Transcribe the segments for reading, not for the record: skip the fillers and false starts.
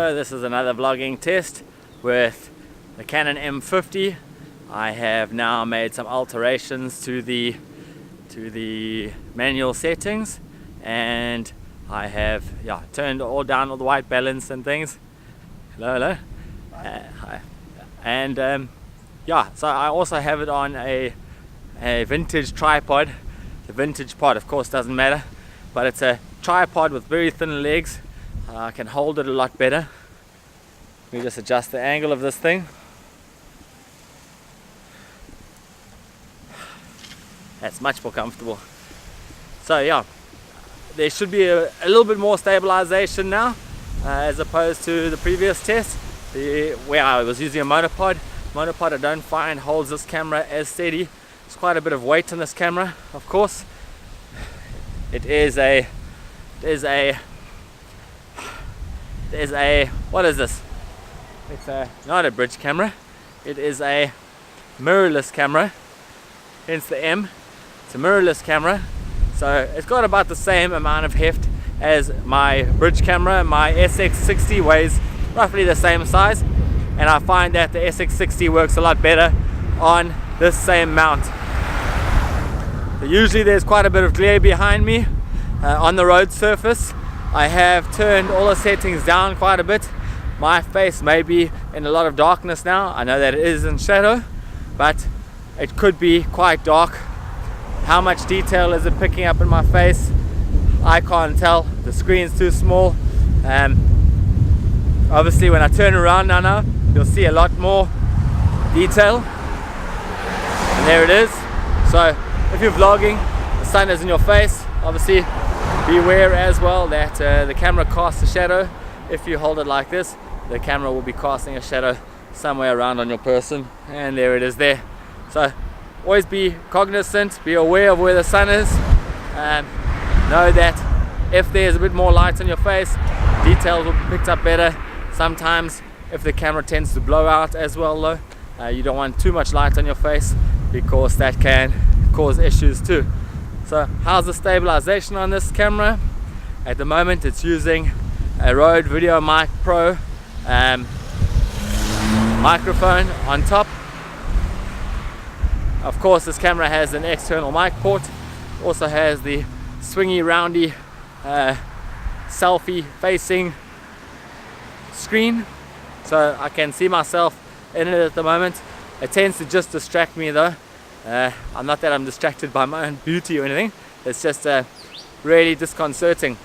So this is another vlogging test with the Canon M50. I have now made some alterations to the manual settings, and I have turned all down all the white balance and things. Hello. Hi. And so I also have it on a vintage tripod. The vintage pod of course doesn't matter, but it's a tripod with very thin legs. I can hold it a lot better. Let me just adjust the angle of this thing. That's much more comfortable. So yeah, there should be a little bit more stabilization now as opposed to the previous test where I was using a monopod. Monopod I don't find holds this camera as steady. There's quite a bit of weight in this camera, of course. It is a what is this? It's not a bridge camera. It is a mirrorless camera, hence the M. It's a mirrorless camera, so it's got about the same amount of heft as my bridge camera. My SX60 weighs roughly the same size, and I find that the SX60 works a lot better on this same mount. So usually there's quite a bit of glare behind me on the road surface. I have turned all the settings down quite a bit. My face may be in a lot of darkness now. I know that it is in shadow, but it could be quite dark. How much detail is it picking up in my face? I can't tell. The screen's too small. Obviously when I turn around now, you'll see a lot more detail. And there it is. So if you're vlogging, the sun is in your face. Obviously beware as well that the camera casts a shadow. If you hold it like this, the camera will be casting a shadow somewhere around on your person, and there it is there. So always be cognizant, be aware of where the sun is, and know that if there's a bit more light on your face, details will be picked up better. Sometimes if the camera tends to blow out as well though, you don't want too much light on your face because that can cause issues too. So how's the stabilization on this camera? At the moment it's using a Rode VideoMic Pro microphone on top. Of course this camera has an external mic port, also has the swingy roundy selfie facing screen, so I can see myself in it at the moment. It tends to just distract me though. I'm not that I'm distracted by my own beauty or anything, it's just really disconcerting.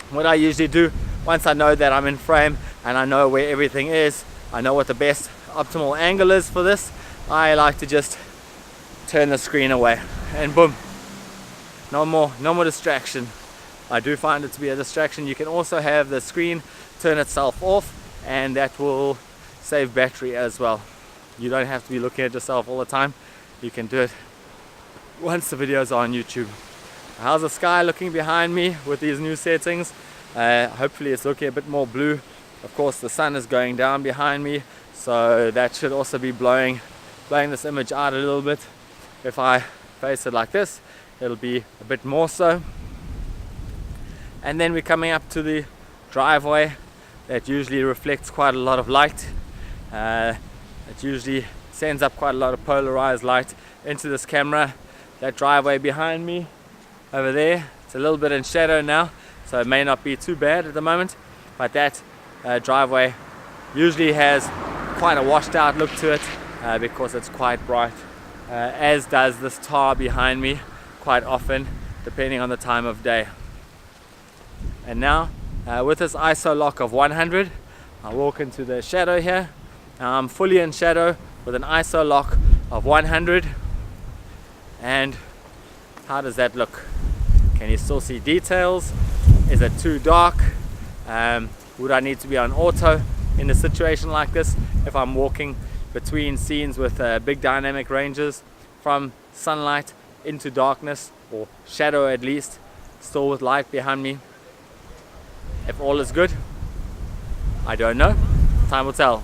What I usually do once I know that I'm in frame and I know where everything is, I know what the best optimal angle is for this, I like to just turn the screen away and boom, no more distraction. I do find it to be a distraction. You can also have the screen turn itself off, and that will save battery as well. You don't have to be looking at yourself all the time. You can do it once the videos are on YouTube. How's the sky looking behind me with these new settings? Hopefully it's looking a bit more blue. Of course the sun is going down behind me, so that should also be blowing this image out a little bit. If I face it like this, it'll be a bit more so. And then we're coming up to the driveway that usually reflects quite a lot of light. It usually sends up quite a lot of polarized light into this camera. That driveway behind me over there, it's a little bit in shadow now, so it may not be too bad at the moment, but that driveway usually has quite a washed out look to it because it's quite bright, as does this tar behind me quite often depending on the time of day. And now with this ISO lock of 100, I walk into the shadow here. Now I'm fully in shadow with an ISO lock of 100, and how does that look? Can you still see details? Is it too dark? Would I need to be on auto in a situation like this if I'm walking between scenes with big dynamic ranges from sunlight into darkness, or shadow at least, still with light behind me? If all is good, I don't know. Time will tell.